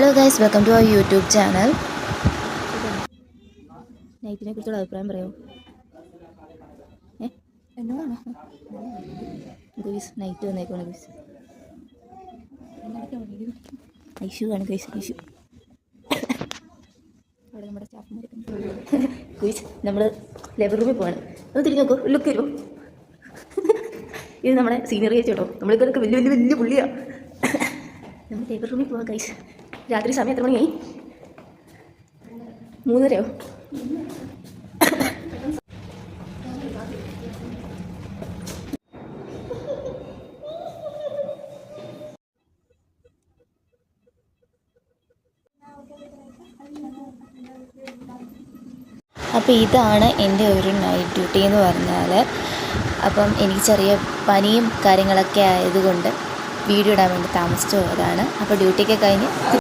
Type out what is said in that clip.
Hello guys, welcome to our YouTube channel. നൈറ്റിനെ കുറിച്ചുള്ള അഭിപ്രായം പറയുമോ? എന്നോടാണോ ഗൈസ്? നൈറ്റ് വന്നേക്കാണ് ഗൈസ്. ഐഷു ആണ് ഗൈസ്, ഐഷു. അവിടെ നമ്മുടെ സ്റ്റാഫ് ഗൈസ്. നമ്മൾ ലേബർ റൂമിൽ പോവാണ്. ഒന്ന് തിരിഞ്ഞ് നോക്കൂ, ലുക്ക് വരുമോ? ഇത് നമ്മുടെ സീനിയർ ചേച്ചി കേട്ടോ. നമ്മളിതൊക്കെ വലിയ വലിയ വലിയ പുള്ളിയാണ്. നമ്മൾ ലേബർ റൂമിൽ പോവാം ഗൈസ്. രാത്രി സമയം എത്ര മണിയായി? 3:30. അപ്പോൾ ഇതാണ് എൻ്റെ ഒരു നൈറ്റ് ഡ്യൂട്ടി എന്ന് പറഞ്ഞാൽ. അപ്പം എനിക്ക് ചെറിയ പനിയും കാര്യങ്ങളൊക്കെ ആയതുകൊണ്ട് വീഡിയോ ഇടാൻ വേണ്ടി താമസിച്ചു പോയതാണ്. അപ്പോൾ ഡ്യൂട്ടിയൊക്കെ കഴിഞ്ഞ്